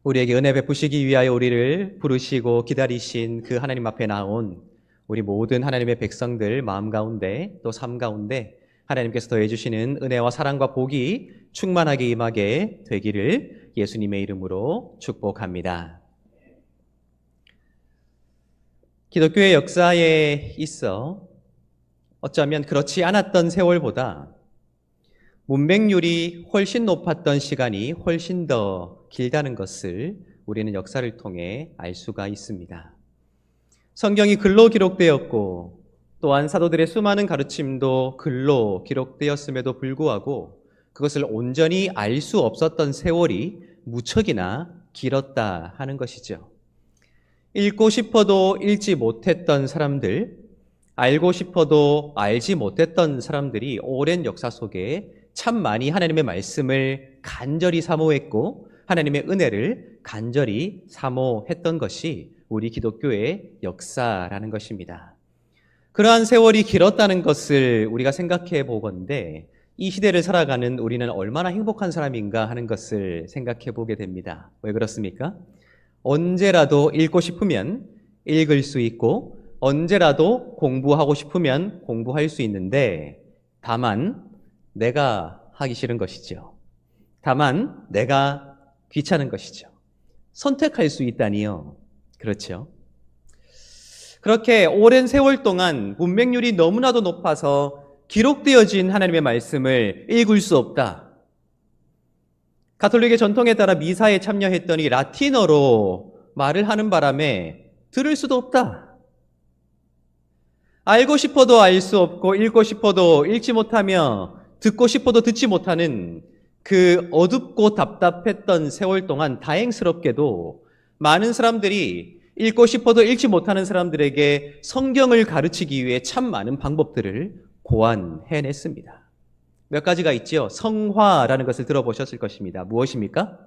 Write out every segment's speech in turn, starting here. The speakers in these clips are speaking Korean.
우리에게 은혜 베푸시기 위하여 우리를 부르시고 기다리신 그 하나님 앞에 나온 우리 모든 하나님의 백성들 마음 가운데 또 삶 가운데 하나님께서 더해 주시는 은혜와 사랑과 복이 충만하게 임하게 되기를 예수님의 이름으로 축복합니다. 기독교의 역사에 있어 어쩌면 그렇지 않았던 세월보다 문맹률이 훨씬 높았던 시간이 훨씬 더 길다는 것을 우리는 역사를 통해 알 수가 있습니다. 성경이 글로 기록되었고 또한 사도들의 수많은 가르침도 글로 기록되었음에도 불구하고 그것을 온전히 알 수 없었던 세월이 무척이나 길었다 하는 것이죠. 읽고 싶어도 읽지 못했던 사람들, 알고 싶어도 알지 못했던 사람들이 오랜 역사 속에 참 많이 하나님의 말씀을 간절히 사모했고 하나님의 은혜를 간절히 사모했던 것이 우리 기독교의 역사라는 것입니다. 그러한 세월이 길었다는 것을 우리가 생각해 보건대 이 시대를 살아가는 우리는 얼마나 행복한 사람인가 하는 것을 생각해 보게 됩니다. 왜 그렇습니까? 언제라도 읽고 싶으면 읽을 수 있고 언제라도 공부하고 싶으면 공부할 수 있는데 다만 내가 하기 싫은 것이죠. 다만 내가 귀찮은 것이죠. 선택할 수 있다니요. 그렇죠. 그렇게 오랜 세월 동안 문맹률이 너무나도 높아서 기록되어진 하나님의 말씀을 읽을 수 없다. 가톨릭의 전통에 따라 미사에 참여했더니 라틴어로 말을 하는 바람에 들을 수도 없다. 알고 싶어도 알 수 없고 읽고 싶어도 읽지 못하며 듣고 싶어도 듣지 못하는 그 어둡고 답답했던 세월 동안 다행스럽게도 많은 사람들이 읽고 싶어도 읽지 못하는 사람들에게 성경을 가르치기 위해 참 많은 방법들을 고안해냈습니다. 몇 가지가 있죠. 성화라는 것을 들어보셨을 것입니다. 무엇입니까?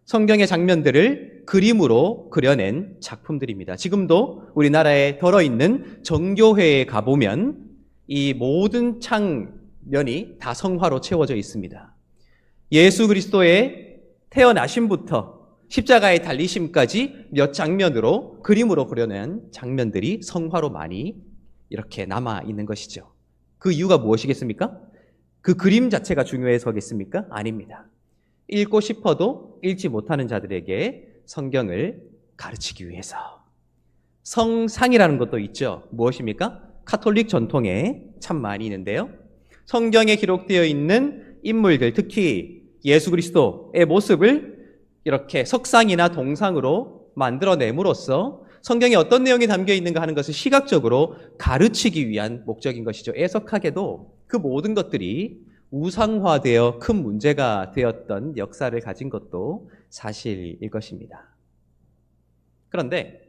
성경의 장면들을 그림으로 그려낸 작품들입니다. 지금도 우리나라에 들어있는 정교회에 가보면 이 모든 창면이 다 성화로 채워져 있습니다. 예수 그리스도의 태어나심부터 십자가의 달리심까지 몇 장면으로 그림으로 그려낸 장면들이 성화로 많이 이렇게 남아 있는 것이죠. 그 이유가 무엇이겠습니까? 그 그림 자체가 중요해서겠습니까? 아닙니다. 읽고 싶어도 읽지 못하는 자들에게 성경을 가르치기 위해서. 성상이라는 것도 있죠. 무엇입니까? 가톨릭 전통에 참 많이 있는데요. 성경에 기록되어 있는 인물들, 특히 예수 그리스도의 모습을 이렇게 석상이나 동상으로 만들어냄으로써 성경에 어떤 내용이 담겨 있는가 하는 것을 시각적으로 가르치기 위한 목적인 것이죠. 애석하게도 그 모든 것들이 우상화되어 큰 문제가 되었던 역사를 가진 것도 사실일 것입니다. 그런데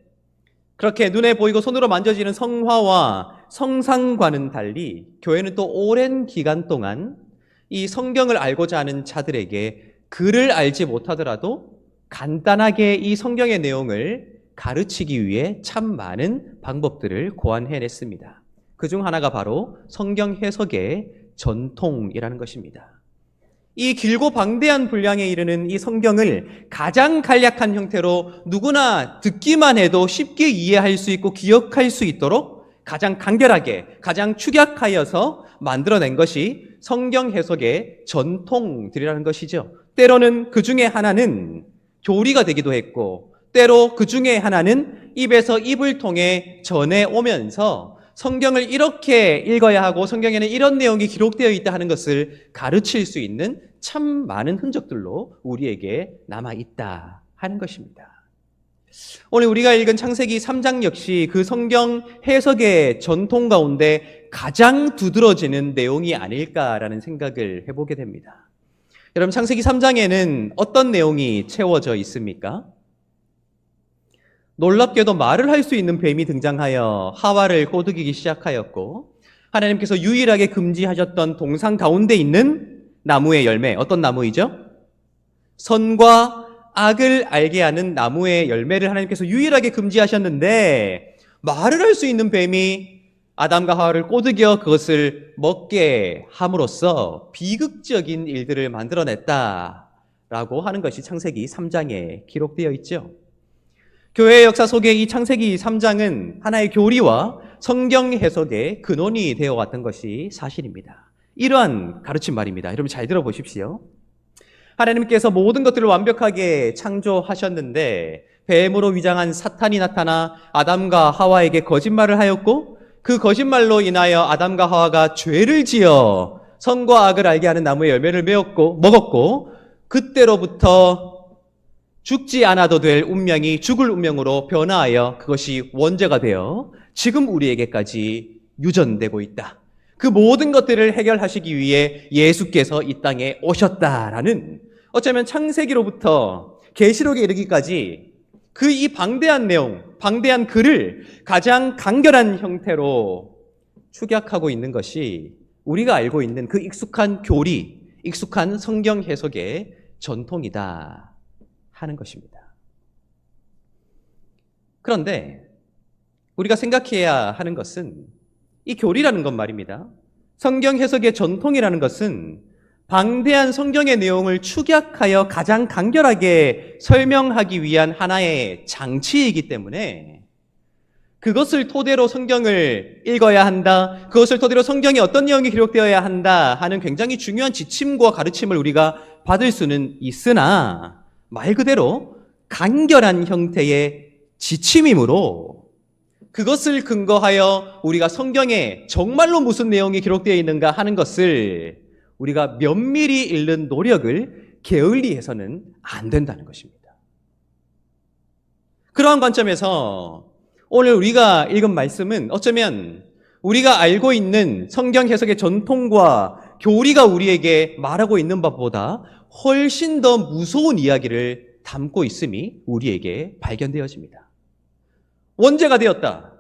그렇게 눈에 보이고 손으로 만져지는 성화와 성상과는 달리 교회는 또 오랜 기간 동안 이 성경을 알고자 하는 자들에게 글을 알지 못하더라도 간단하게 이 성경의 내용을 가르치기 위해 참 많은 방법들을 고안해냈습니다. 그중 하나가 바로 성경 해석의 전통이라는 것입니다. 이 길고 방대한 분량에 이르는 이 성경을 가장 간략한 형태로 누구나 듣기만 해도 쉽게 이해할 수 있고 기억할 수 있도록 가장 간결하게, 가장 축약하여서 만들어낸 것이 성경 해석의 전통들이라는 것이죠. 때로는 그 중에 하나는 교리가 되기도 했고 때로 그 중에 하나는 입에서 입을 통해 전해오면서 성경을 이렇게 읽어야 하고 성경에는 이런 내용이 기록되어 있다 하는 것을 가르칠 수 있는 참 많은 흔적들로 우리에게 남아있다 하는 것입니다. 오늘 우리가 읽은 창세기 3장 역시 그 성경 해석의 전통 가운데 가장 두드러지는 내용이 아닐까라는 생각을 해보게 됩니다. 여러분, 창세기 3장에는 어떤 내용이 채워져 있습니까? 놀랍게도 말을 할 수 있는 뱀이 등장하여 하와를 꼬드기기 시작하였고 하나님께서 유일하게 금지하셨던 동상 가운데 있는 나무의 열매, 어떤 나무이죠? 선과 악을 알게 하는 나무의 열매를 하나님께서 유일하게 금지하셨는데 말을 할 수 있는 뱀이 아담과 하와를 꼬드겨 그것을 먹게 함으로써 비극적인 일들을 만들어냈다 라고 하는 것이 창세기 3장에 기록되어 있죠. 교회의 역사 속에 이 창세기 3장은 하나의 교리와 성경 해석의 근원이 되어 왔던 것이 사실입니다. 이러한 가르침 말입니다. 여러분 잘 들어보십시오. 하나님께서 모든 것들을 완벽하게 창조하셨는데 뱀으로 위장한 사탄이 나타나 아담과 하와에게 거짓말을 하였고 그 거짓말로 인하여 아담과 하와가 죄를 지어 선과 악을 알게 하는 나무의 열매를 먹었고 그때로부터 죽지 않아도 될 운명이 죽을 운명으로 변화하여 그것이 원죄가 되어 지금 우리에게까지 유전되고 있다. 그 모든 것들을 해결하시기 위해 예수께서 이 땅에 오셨다라는 어쩌면 창세기로부터 계시록에 이르기까지 그 이 방대한 내용, 방대한 글을 가장 간결한 형태로 축약하고 있는 것이 우리가 알고 있는 그 익숙한 교리, 익숙한 성경 해석의 전통이다 하는 것입니다. 그런데 우리가 생각해야 하는 것은 이 교리라는 것 말입니다. 성경 해석의 전통이라는 것은 방대한 성경의 내용을 축약하여 가장 간결하게 설명하기 위한 하나의 장치이기 때문에 그것을 토대로 성경을 읽어야 한다, 그것을 토대로 성경에 어떤 내용이 기록되어야 한다 하는 굉장히 중요한 지침과 가르침을 우리가 받을 수는 있으나 말 그대로 간결한 형태의 지침이므로 그것을 근거하여 우리가 성경에 정말로 무슨 내용이 기록되어 있는가 하는 것을 우리가 면밀히 읽는 노력을 게을리해서는 안 된다는 것입니다. 그러한 관점에서 오늘 우리가 읽은 말씀은 어쩌면 우리가 알고 있는 성경 해석의 전통과 교리가 우리에게 말하고 있는 바보다 훨씬 더 무서운 이야기를 담고 있음이 우리에게 발견되어집니다. 원죄가 되었다.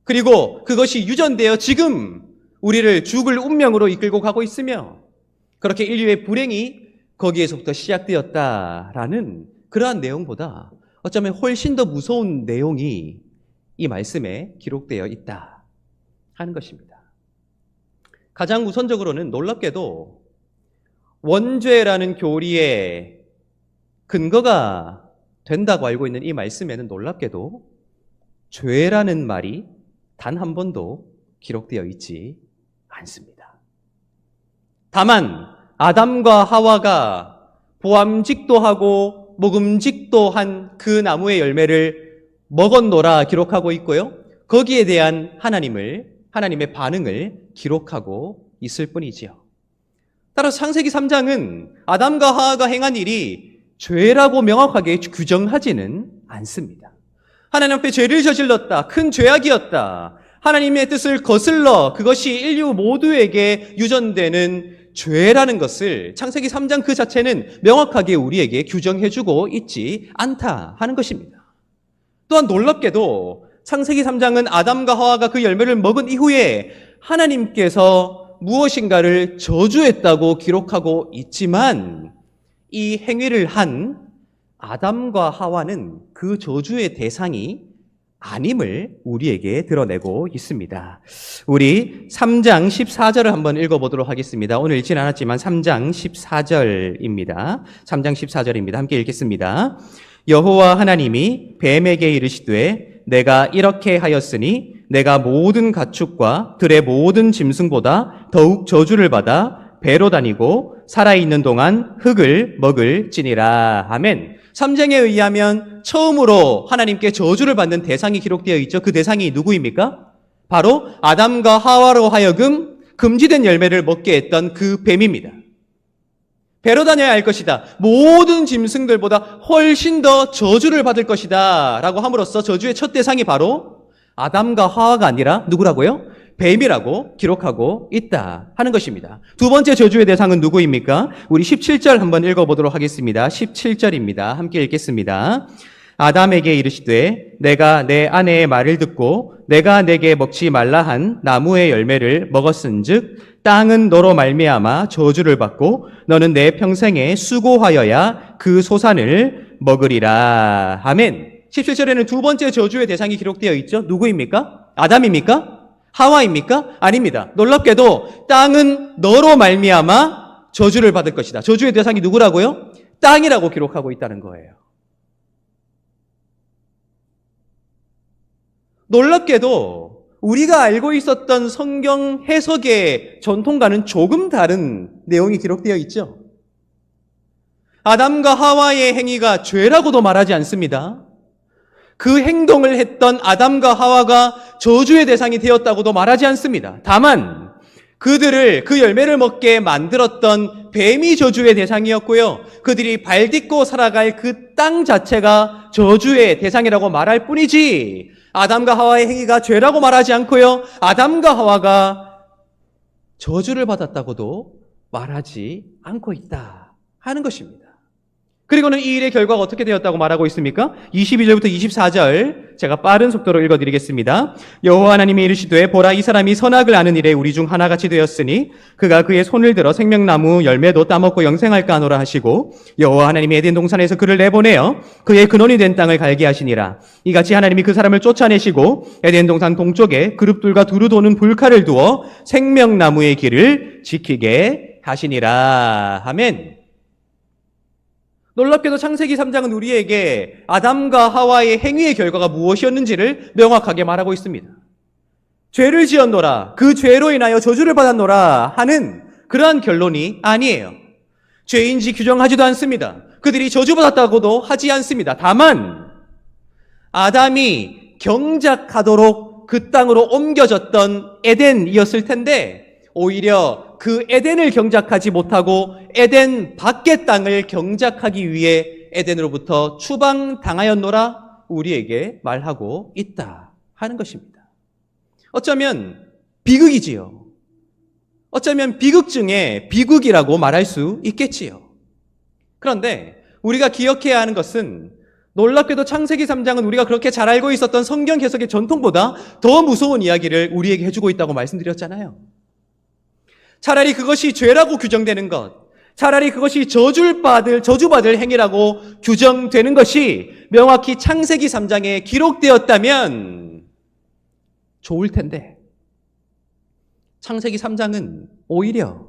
그리고 그것이 유전되어 지금 우리를 죽을 운명으로 이끌고 가고 있으며 그렇게 인류의 불행이 거기에서부터 시작되었다라는 그러한 내용보다 어쩌면 훨씬 더 무서운 내용이 이 말씀에 기록되어 있다 하는 것입니다. 가장 우선적으로는 놀랍게도 원죄라는 교리의 근거가 된다고 알고 있는 이 말씀에는 놀랍게도 죄라는 말이 단 한 번도 기록되어 있지 않습니다. 다만 아담과 하와가 보암직도 하고 먹음직도 한 그 나무의 열매를 먹었노라 기록하고 있고요. 거기에 대한 하나님의 반응을 기록하고 있을 뿐이지요. 따라서 창세기 3장은 아담과 하와가 행한 일이 죄라고 명확하게 규정하지는 않습니다. 하나님 앞에 죄를 저질렀다. 큰 죄악이었다. 하나님의 뜻을 거슬러 그것이 인류 모두에게 유전되는 죄라는 것을 창세기 3장 그 자체는 명확하게 우리에게 규정해주고 있지 않다 하는 것입니다. 또한 놀랍게도 창세기 3장은 아담과 하와가 그 열매를 먹은 이후에 하나님께서 무엇인가를 저주했다고 기록하고 있지만 이 행위를 한 아담과 하와는 그 저주의 대상이 아님을 우리에게 드러내고 있습니다. 우리 3장 14절을 한번 읽어보도록 하겠습니다. 오늘 읽진 않았지만 3장 14절입니다. 3장 14절입니다. 함께 읽겠습니다. 여호와 하나님이 뱀에게 이르시되 내가 이렇게 하였으니 내가 모든 가축과 들의 모든 짐승보다 더욱 저주를 받아 배로 다니고 살아있는 동안 흙을 먹을지니라. 아멘. 3장에 의하면 처음으로 하나님께 저주를 받는 대상이 기록되어 있죠. 그 대상이 누구입니까? 바로 아담과 하와로 하여금 금지된 열매를 먹게 했던 그 뱀입니다. 배로 다녀야 할 것이다. 모든 짐승들보다 훨씬 더 저주를 받을 것이다 라고 함으로써 저주의 첫 대상이 바로 아담과 하와가 아니라 누구라고요? 뱀이라고 기록하고 있다 하는 것입니다. 두 번째 저주의 대상은 누구입니까? 우리 17절 한번 읽어보도록 하겠습니다. 17절입니다. 함께 읽겠습니다. 아담에게 이르시되 내가 내 아내의 말을 듣고 내가 내게 먹지 말라 한 나무의 열매를 먹었은즉 땅은 너로 말미암아 저주를 받고 너는 내 평생에 수고하여야 그 소산을 먹으리라. 아멘. 17절에는 두 번째 저주의 대상이 기록되어 있죠. 누구입니까? 아담입니까? 하와입니까? 아닙니다. 놀랍게도 땅은 너로 말미암아 저주를 받을 것이다. 저주의 대상이 누구라고요? 땅이라고 기록하고 있다는 거예요. 놀랍게도 우리가 알고 있었던 성경 해석의 전통과는 조금 다른 내용이 기록되어 있죠. 아담과 하와의 행위가 죄라고도 말하지 않습니다. 그 행동을 했던 아담과 하와가 저주의 대상이 되었다고도 말하지 않습니다. 다만 그들을 그 열매를 먹게 만들었던 뱀이 저주의 대상이었고요. 그들이 발 딛고 살아갈 그 땅 자체가 저주의 대상이라고 말할 뿐이지 아담과 하와의 행위가 죄라고 말하지 않고요. 아담과 하와가 저주를 받았다고도 말하지 않고 있다 하는 것입니다. 그리고는 이 일의 결과가 어떻게 되었다고 말하고 있습니까? 22절부터 24절 제가 빠른 속도로 읽어드리겠습니다. 여호와 하나님이 이르시되 보라 이 사람이 선악을 아는 일에 우리 중 하나같이 되었으니 그가 그의 손을 들어 생명나무 열매도 따먹고 영생할까 하노라 하시고 여호와 하나님이 에덴 동산에서 그를 내보내어 그의 근원이 된 땅을 갈게 하시니라. 이같이 하나님이 그 사람을 쫓아내시고 에덴 동산 동쪽에 그룹들과 두루 도는 불칼을 두어 생명나무의 길을 지키게 하시니라. 아멘. 놀랍게도 창세기 3장은 우리에게 아담과 하와의 행위의 결과가 무엇이었는지를 명확하게 말하고 있습니다. 죄를 지었노라, 그 죄로 인하여 저주를 받았노라 하는 그러한 결론이 아니에요. 죄인지 규정하지도 않습니다. 그들이 저주받았다고도 하지 않습니다. 다만 아담이 경작하도록 그 땅으로 옮겨졌던 에덴이었을 텐데 오히려 그 에덴을 경작하지 못하고 에덴 밖의 땅을 경작하기 위해 에덴으로부터 추방당하였노라 우리에게 말하고 있다 하는 것입니다. 어쩌면 비극이지요. 어쩌면 비극 중에 비극이라고 말할 수 있겠지요. 그런데 우리가 기억해야 하는 것은 놀랍게도 창세기 3장은 우리가 그렇게 잘 알고 있었던 성경 해석의 전통보다 더 무서운 이야기를 우리에게 해주고 있다고 말씀드렸잖아요. 차라리 그것이 죄라고 규정되는 것, 차라리 그것이 저주받을 행위라고 규정되는 것이 명확히 창세기 3장에 기록되었다면 좋을 텐데 창세기 3장은 오히려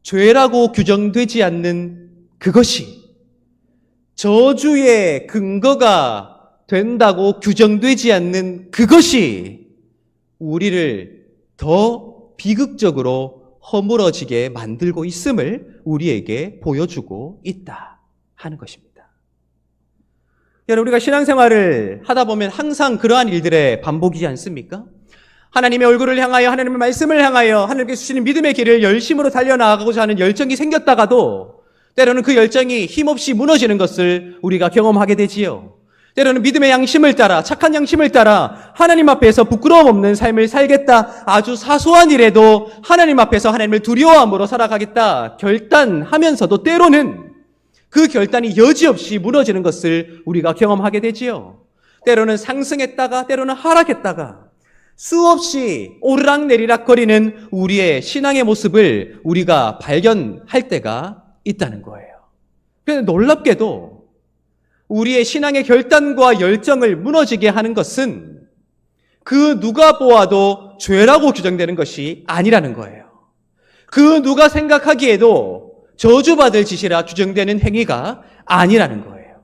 죄라고 규정되지 않는 그것이 저주의 근거가 된다고 규정되지 않는 그것이 우리를 더 비극적으로 허물어지게 만들고 있음을 우리에게 보여주고 있다 하는 것입니다. 여러분, 우리가 신앙생활을 하다 보면 항상 그러한 일들의 반복이지 않습니까? 하나님의 얼굴을 향하여, 하나님의 말씀을 향하여 하나님께 주시는 믿음의 길을 열심으로 달려나가고자 하는 열정이 생겼다가도 때로는 그 열정이 힘없이 무너지는 것을 우리가 경험하게 되지요. 때로는 믿음의 양심을 따라, 착한 양심을 따라 하나님 앞에서 부끄러움 없는 삶을 살겠다, 아주 사소한 일에도 하나님 앞에서 하나님을 두려워함으로 살아가겠다 결단하면서도 때로는 그 결단이 여지없이 무너지는 것을 우리가 경험하게 되지요. 때로는 상승했다가 때로는 하락했다가 수없이 오르락내리락 거리는 우리의 신앙의 모습을 우리가 발견할 때가 있다는 거예요. 그런데 놀랍게도 우리의 신앙의 결단과 열정을 무너지게 하는 것은 그 누가 보아도 죄라고 규정되는 것이 아니라는 거예요. 그 누가 생각하기에도 저주받을 짓이라 규정되는 행위가 아니라는 거예요.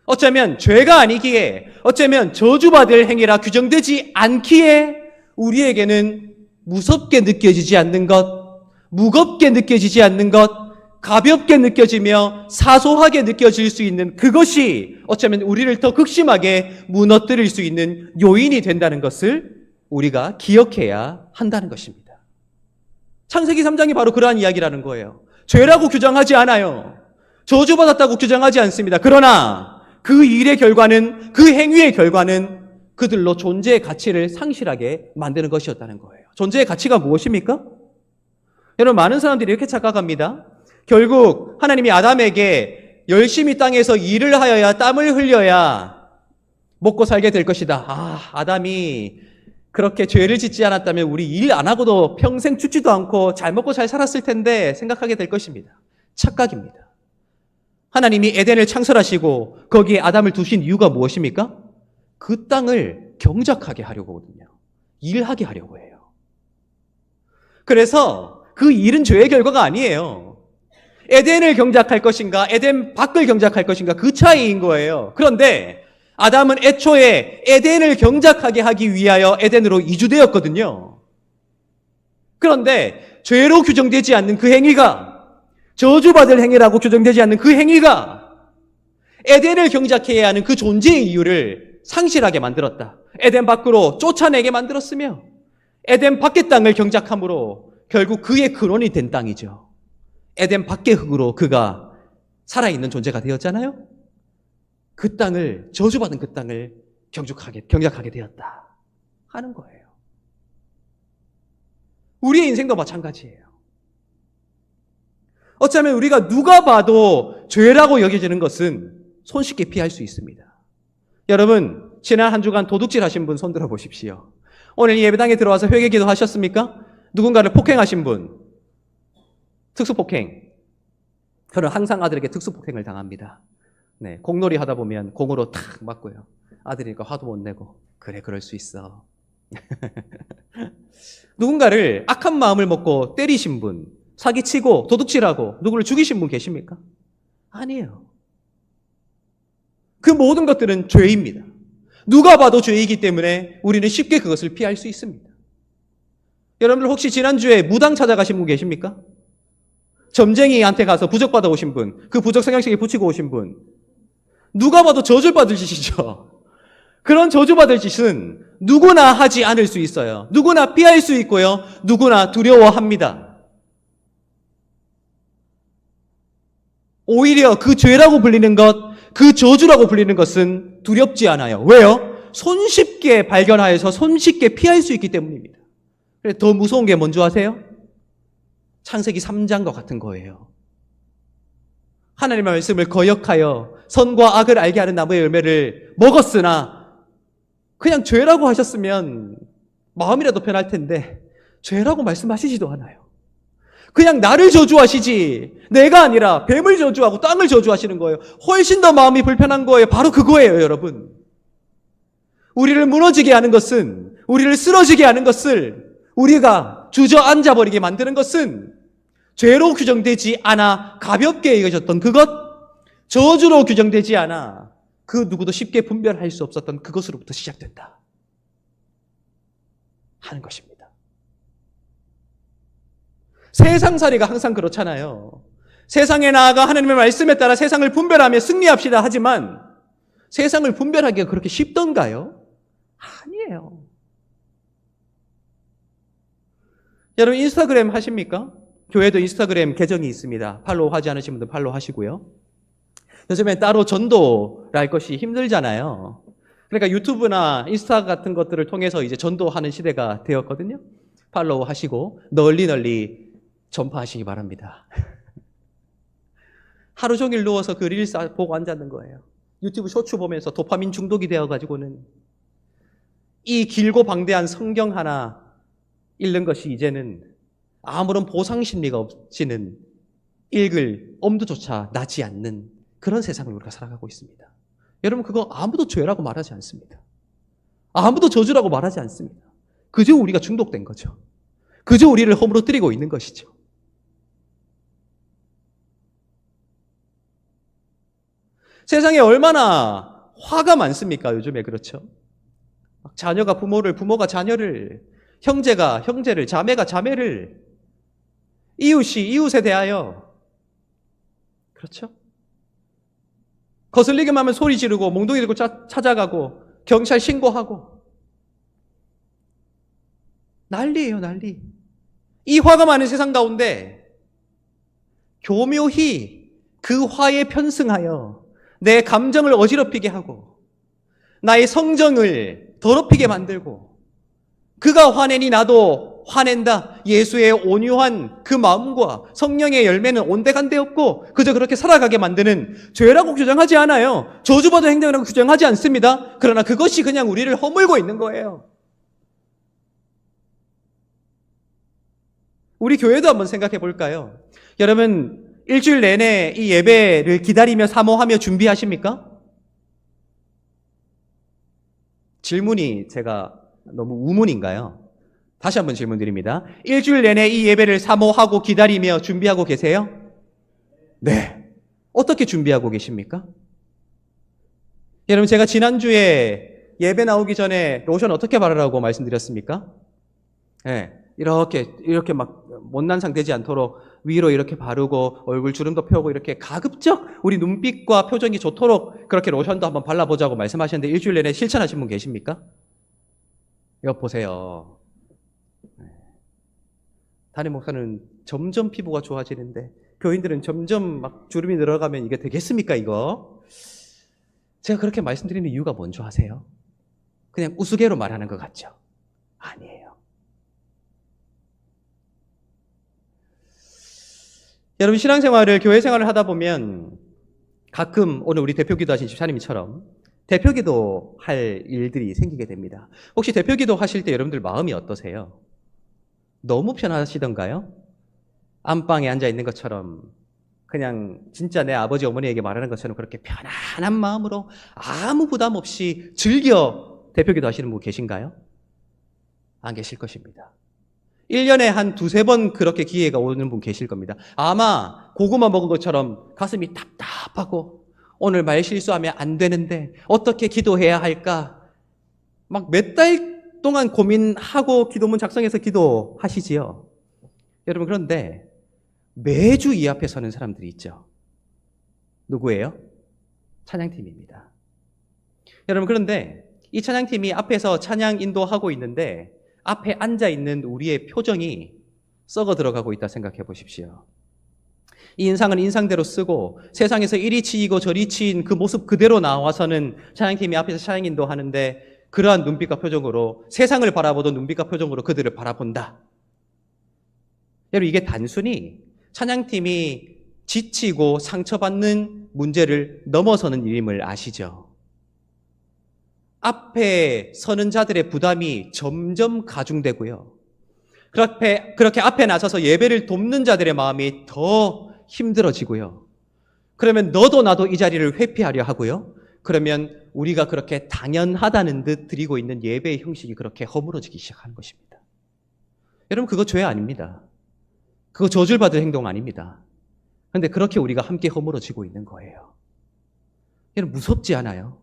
어쩌면 죄가 아니기에, 어쩌면 저주받을 행위라 규정되지 않기에 우리에게는 무섭게 느껴지지 않는 것, 무겁게 느껴지지 않는 것, 가볍게 느껴지며 사소하게 느껴질 수 있는 그것이 어쩌면 우리를 더 극심하게 무너뜨릴 수 있는 요인이 된다는 것을 우리가 기억해야 한다는 것입니다. 창세기 3장이 바로 그러한 이야기라는 거예요. 죄라고 규정하지 않아요. 저주받았다고 규정하지 않습니다. 그러나 그 일의 결과는, 그 행위의 결과는 그들로 존재의 가치를 상실하게 만드는 것이었다는 거예요. 존재의 가치가 무엇입니까? 여러분, 많은 사람들이 이렇게 착각합니다. 결국 하나님이 아담에게 열심히 땅에서 일을 하여야, 땀을 흘려야 먹고 살게 될 것이다. 아담이 그렇게 죄를 짓지 않았다면 우리 일 안 하고도 평생 죽지도 않고 잘 먹고 잘 살았을 텐데 생각하게 될 것입니다. 착각입니다. 하나님이 에덴을 창설하시고 거기에 아담을 두신 이유가 무엇입니까? 그 땅을 경작하게 하려고거든요. 일하게 하려고 해요. 그래서 그 일은 죄의 결과가 아니에요. 에덴을 경작할 것인가, 에덴 밖을 경작할 것인가, 그 차이인 거예요. 그런데 아담은 애초에 에덴을 경작하게 하기 위하여 에덴으로 이주되었거든요. 그런데 죄로 규정되지 않는 그 행위가, 저주받을 행위라고 규정되지 않는 그 행위가 에덴을 경작해야 하는 그 존재의 이유를 상실하게 만들었다. 에덴 밖으로 쫓아내게 만들었으며 에덴 밖의 땅을 경작함으로 결국 그의 근원이 된 땅이죠. 에덴 밖의 흙으로 그가 살아있는 존재가 되었잖아요. 그 땅을, 저주받은 그 땅을 경작하게 되었다 하는 거예요. 우리의 인생도 마찬가지예요. 어쩌면 우리가 누가 봐도 죄라고 여겨지는 것은 손쉽게 피할 수 있습니다. 여러분, 지난 한 주간 도둑질 하신 분 손들어 보십시오. 오늘 예배당에 들어와서 회개기도 하셨습니까? 누군가를 폭행하신 분, 특수폭행. 저는 항상 아들에게 특수폭행을 당합니다. 네, 공놀이 하다 보면 공으로 탁 맞고요. 아들이니까 화도 못 내고, 그래, 그럴 수 있어. 누군가를 악한 마음을 먹고 때리신 분, 사기치고 도둑질하고 누구를 죽이신 분 계십니까? 아니에요. 그 모든 것들은 죄입니다. 누가 봐도 죄이기 때문에 우리는 쉽게 그것을 피할 수 있습니다. 여러분들 혹시 지난주에 무당 찾아가신 분 계십니까? 점쟁이한테 가서 부적 받아오신 분, 그 부적 성형식에 붙이고 오신 분, 누가 봐도 저주받을 짓이죠. 그런 저주받을 짓은 누구나 하지 않을 수 있어요. 누구나 피할 수 있고요. 누구나 두려워합니다. 오히려 그 죄라고 불리는 것, 그 저주라고 불리는 것은 두렵지 않아요. 왜요? 손쉽게 발견하여서 손쉽게 피할 수 있기 때문입니다. 더 무서운 게 뭔지 아세요? 창세기 3장과 같은 거예요. 하나님의 말씀을 거역하여 선과 악을 알게 하는 나무의 열매를 먹었으나 그냥 죄라고 하셨으면 마음이라도 편할 텐데 죄라고 말씀하시지도 않아요. 그냥 나를 저주하시지 내가 아니라 뱀을 저주하고 땅을 저주하시는 거예요. 훨씬 더 마음이 불편한 거예요. 바로 그거예요, 여러분. 우리를 무너지게 하는 것은, 우리를 쓰러지게 하는 것을, 우리가 주저앉아버리게 만드는 것은 죄로 규정되지 않아 가볍게 여겨졌던 그것, 저주로 규정되지 않아 그 누구도 쉽게 분별할 수 없었던 그것으로부터 시작된다 하는 것입니다. 세상살이가 항상 그렇잖아요. 세상에 나아가 하나님의 말씀에 따라 세상을 분별하며 승리합시다 하지만 세상을 분별하기가 그렇게 쉽던가요? 아니에요. 여러분 인스타그램 하십니까? 교회도 인스타그램 계정이 있습니다. 팔로우 하지 않으신 분들 팔로우 하시고요. 요즘에 따로 전도를 할 것이 힘들잖아요. 그러니까 유튜브나 인스타 같은 것들을 통해서 이제 전도하는 시대가 되었거든요. 팔로우 하시고 널리 전파하시기 바랍니다. 하루 종일 누워서 그 릴스 보고 앉았는 거예요. 유튜브 쇼츠 보면서 도파민 중독이 되어가지고는 이 길고 방대한 성경 하나 읽는 것이 이제는 아무런 보상심리가 없이는 읽을 엄두조차 나지 않는 그런 세상을 우리가 살아가고 있습니다. 여러분 그거 아무도 죄라고 말하지 않습니다. 아무도 저주라고 말하지 않습니다. 그저 우리가 중독된 거죠. 그저 우리를 허물어뜨리고 있는 것이죠. 세상에 얼마나 화가 많습니까? 요즘에 그렇죠. 자녀가 부모를, 부모가 자녀를, 형제가 형제를, 자매가 자매를, 이웃이 이웃에 대하여 그렇죠? 거슬리기만 하면 소리 지르고 몽둥이 들고 찾아가고 경찰 신고하고 난리예요, 난리. 이 화가 많은 세상 가운데 교묘히 그 화에 편승하여 내 감정을 어지럽히게 하고 나의 성정을 더럽히게 만들고 그가 화내니 나도 화낸다. 예수의 온유한 그 마음과 성령의 열매는 온데간데 없고 그저 그렇게 살아가게 만드는 죄라고 규정하지 않아요. 저주받은 행동이라고 규정하지 않습니다. 그러나 그것이 그냥 우리를 허물고 있는 거예요. 우리 교회도 한번 생각해 볼까요? 여러분 일주일 내내 이 예배를 기다리며 사모하며 준비하십니까? 질문이 제가 너무 우문인가요? 다시 한번 질문 드립니다. 일주일 내내 이 예배를 사모하고 기다리며 준비하고 계세요? 네. 어떻게 준비하고 계십니까? 여러분, 제가 지난주에 예배 나오기 전에 로션 어떻게 바르라고 말씀드렸습니까? 네. 이렇게 막 못난 상태 되지 않도록 위로 이렇게 바르고 얼굴 주름도 펴고 이렇게 가급적 우리 눈빛과 표정이 좋도록 그렇게 로션도 한번 발라보자고 말씀하셨는데 일주일 내내 실천하신 분 계십니까? 이거 보세요. 담임 목사는 점점 피부가 좋아지는데 교인들은 점점 막 주름이 늘어가면 이게 되겠습니까, 이거? 제가 그렇게 말씀드리는 이유가 뭔지 아세요? 그냥 우스개로 말하는 것 같죠? 아니에요. 여러분, 신앙생활을, 교회 생활을 하다 보면 가끔 오늘 우리 대표기도 하신 집사님처럼 대표기도 할 일들이 생기게 됩니다. 혹시 대표기도 하실 때 여러분들 마음이 어떠세요? 너무 편하시던가요? 안방에 앉아 있는 것처럼 그냥 진짜 내 아버지 어머니에게 말하는 것처럼 그렇게 편안한 마음으로 아무 부담 없이 즐겨 대표기도 하시는 분 계신가요? 안 계실 것입니다. 1년에 한 두세 번 그렇게 기회가 오는 분 계실 겁니다. 아마 고구마 먹은 것처럼 가슴이 답답하고 오늘 말 실수하면 안 되는데 어떻게 기도해야 할까? 막 몇 달 동안 고민하고 기도문 작성해서 기도하시지요. 여러분, 그런데 매주 이 앞에 서는 사람들이 있죠. 누구예요? 찬양팀입니다. 여러분, 그런데 이 찬양팀이 앞에서 찬양 인도하고 있는데 앞에 앉아있는 우리의 표정이 썩어 들어가고 있다 생각해 보십시오. 이 인상은 인상대로 쓰고 세상에서 이리 치이고 저리 치인 그 모습 그대로 나와서는 찬양팀이 앞에서 찬양 인도하는데 그러한 눈빛과 표정으로, 세상을 바라보던 눈빛과 표정으로 그들을 바라본다. 여러분, 이게 단순히 찬양팀이 지치고 상처받는 문제를 넘어서는 일임을 아시죠? 앞에 서는 자들의 부담이 점점 가중되고요. 그렇게 앞에 나서서 예배를 돕는 자들의 마음이 더 힘들어지고요. 그러면 너도 나도 이 자리를 회피하려 하고요. 그러면 우리가 그렇게 당연하다는 듯 드리고 있는 예배의 형식이 그렇게 허물어지기 시작하는 것입니다. 여러분, 그거 죄 아닙니다. 그거 저주를 받을 행동 아닙니다. 그런데 그렇게 우리가 함께 허물어지고 있는 거예요. 여러분, 무섭지 않아요?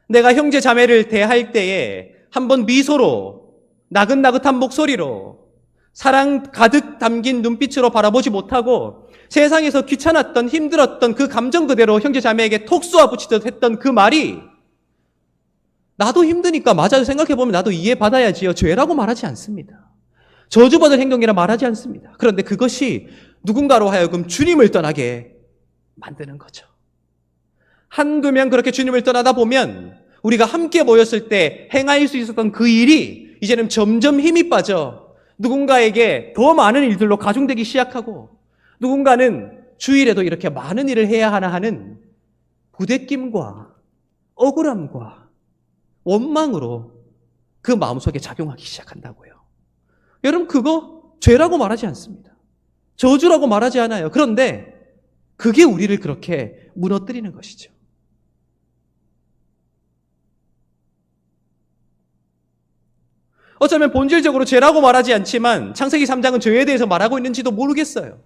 내가 형제 자매를 대할 때에 한번 미소로, 나긋나긋한 목소리로, 사랑 가득 담긴 눈빛으로 바라보지 못하고 세상에서 귀찮았던, 힘들었던 그 감정 그대로 형제 자매에게 톡 쏘아붙이듯 했던 그 말이 나도 힘드니까 맞아요. 생각해보면 나도 이해받아야지요. 죄라고 말하지 않습니다. 저주받을 행동이라 말하지 않습니다. 그런데 그것이 누군가로 하여금 주님을 떠나게 만드는 거죠. 한두 명 그렇게 주님을 떠나다 보면 우리가 함께 모였을 때 행할 수 있었던 그 일이 이제는 점점 힘이 빠져 누군가에게 더 많은 일들로 가중되기 시작하고 누군가는 주일에도 이렇게 많은 일을 해야 하나 하는 부대낌과 억울함과 원망으로 그 마음속에 작용하기 시작한다고요. 여러분, 그거 죄라고 말하지 않습니다. 저주라고 말하지 않아요. 그런데 그게 우리를 그렇게 무너뜨리는 것이죠. 어쩌면 본질적으로 죄라고 말하지 않지만 창세기 3장은 죄에 대해서 말하고 있는지도 모르겠어요.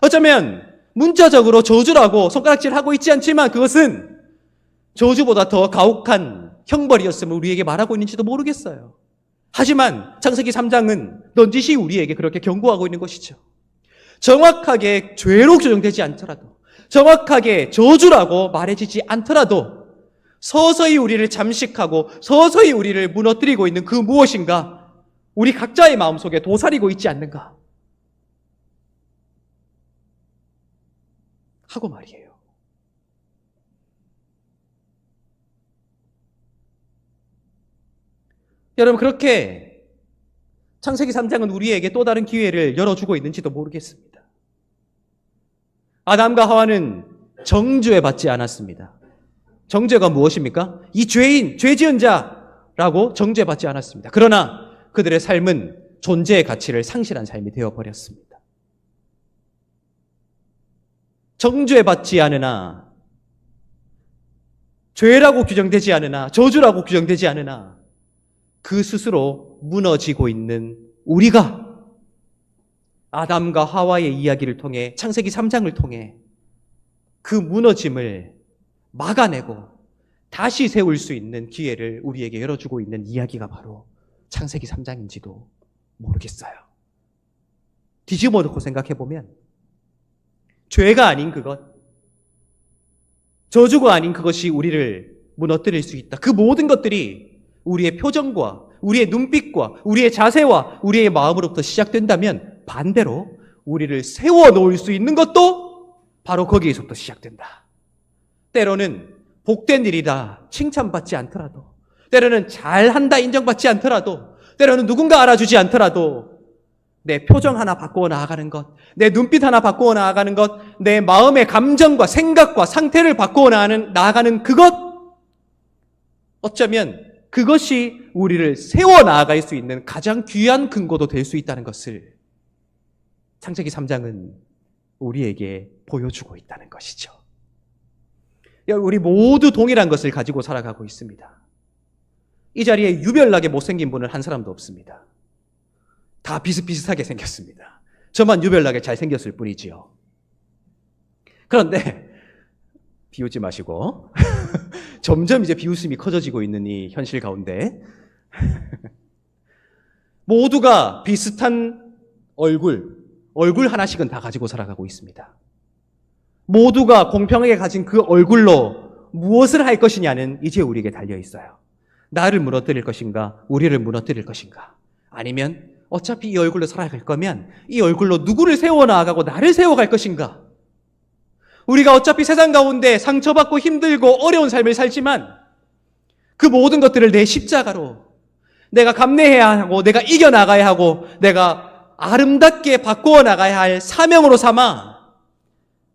어쩌면 문자적으로 저주라고 손가락질하고 있지 않지만 그것은 저주보다 더 가혹한 형벌이었음을 우리에게 말하고 있는지도 모르겠어요. 하지만 창세기 3장은 넌지시 우리에게 그렇게 경고하고 있는 것이죠. 정확하게 죄로 규정되지 않더라도, 정확하게 저주라고 말해지지 않더라도 서서히 우리를 잠식하고 서서히 우리를 무너뜨리고 있는 그 무엇인가 우리 각자의 마음속에 도사리고 있지 않는가 하고 말이에요. 여러분, 그렇게 창세기 3장은 우리에게 또 다른 기회를 열어주고 있는지도 모르겠습니다. 아담과 하와는 정죄 받지 않았습니다. 정죄가 무엇입니까? 이 죄인, 죄 지은 자라고 정죄받지 않았습니다. 그러나 그들의 삶은 존재의 가치를 상실한 삶이 되어버렸습니다. 정죄받지 않으나, 죄라고 규정되지 않으나, 저주라고 규정되지 않으나 그 스스로 무너지고 있는 우리가 아담과 하와의 이야기를 통해, 창세기 3장을 통해 그 무너짐을 막아내고 다시 세울 수 있는 기회를 우리에게 열어주고 있는 이야기가 바로 창세기 3장인지도 모르겠어요. 뒤집어 놓고 생각해보면 죄가 아닌 그것, 저주가 아닌 그것이 우리를 무너뜨릴 수 있다. 그 모든 것들이 우리의 표정과 우리의 눈빛과 우리의 자세와 우리의 마음으로부터 시작된다면 반대로 우리를 세워놓을 수 있는 것도 바로 거기에서부터 시작된다. 때로는 복된 일이다 칭찬받지 않더라도, 때로는 잘한다 인정받지 않더라도, 때로는 누군가 알아주지 않더라도 내 표정 하나 바꾸어 나아가는 것, 내 눈빛 하나 바꾸어 나아가는 것, 내 마음의 감정과 생각과 상태를 바꾸어 나아가는 그것, 어쩌면 그것이 우리를 세워 나아갈 수 있는 가장 귀한 근거도 될 수 있다는 것을 창세기 3장은 우리에게 보여주고 있다는 것이죠. 우리 모두 동일한 것을 가지고 살아가고 있습니다. 이 자리에 유별나게 못생긴 분은 한 사람도 없습니다. 다 비슷비슷하게 생겼습니다. 저만 유별나게 잘생겼을 뿐이지요. 그런데 비웃지 마시고 점점 이제 비웃음이 커져지고 있는 이 현실 가운데 모두가 비슷한 얼굴 하나씩은 다 가지고 살아가고 있습니다. 모두가 공평하게 가진 그 얼굴로 무엇을 할 것이냐는 이제 우리에게 달려 있어요. 나를 무너뜨릴 것인가? 우리를 무너뜨릴 것인가? 아니면 어차피 이 얼굴로 살아갈 거면 이 얼굴로 누구를 세워나가고 나를 세워갈 것인가? 우리가 어차피 세상 가운데 상처받고 힘들고 어려운 삶을 살지만 그 모든 것들을 내 십자가로 내가 감내해야 하고 내가 이겨나가야 하고 내가 아름답게 바꾸어 나가야 할 사명으로 삼아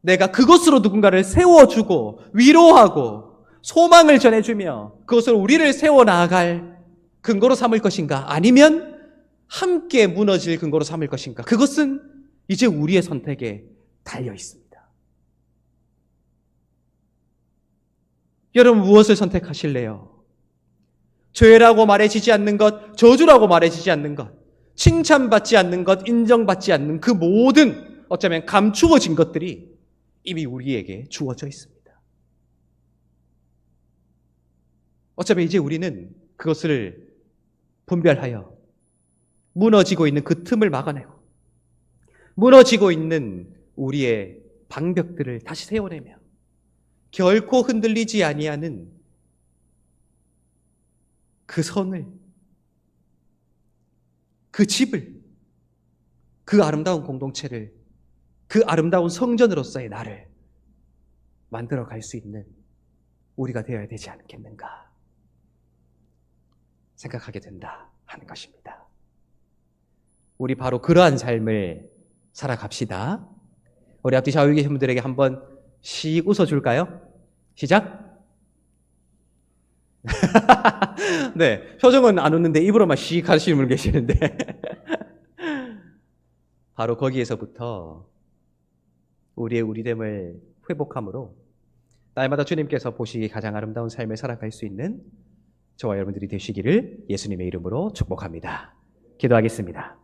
내가 그것으로 누군가를 세워주고 위로하고 소망을 전해주며 그것으로 우리를 세워나갈 근거로 삼을 것인가? 아니면 함께 무너질 근거로 삼을 것인가? 그것은 이제 우리의 선택에 달려 있습니다. 여러분 무엇을 선택하실래요? 죄라고 말해지지 않는 것, 저주라고 말해지지 않는 것, 칭찬받지 않는 것, 인정받지 않는 그 모든 어쩌면 감추어진 것들이 이미 우리에게 주어져 있습니다. 어차피 이제 우리는 그것을 분별하여 무너지고 있는 그 틈을 막아내고 무너지고 있는 우리의 방벽들을 다시 세워내며 결코 흔들리지 아니하는 그 선을, 그 집을, 그 아름다운 공동체를, 그 아름다운 성전으로서의 나를 만들어 갈 수 있는 우리가 되어야 되지 않겠는가 생각하게 된다 하는 것입니다. 우리 바로 그러한 삶을 살아갑시다. 우리 앞뒤 좌우에 계신 분들에게 한번 씩 웃어줄까요? 시작! 네, 표정은 안 웃는데 입으로만 씩 하시는 분 계시는데 바로 거기에서부터 우리의 우리됨을 회복함으로 날마다 주님께서 보시기에 가장 아름다운 삶을 살아갈 수 있는 저와 여러분들이 되시기를 예수님의 이름으로 축복합니다. 기도하겠습니다.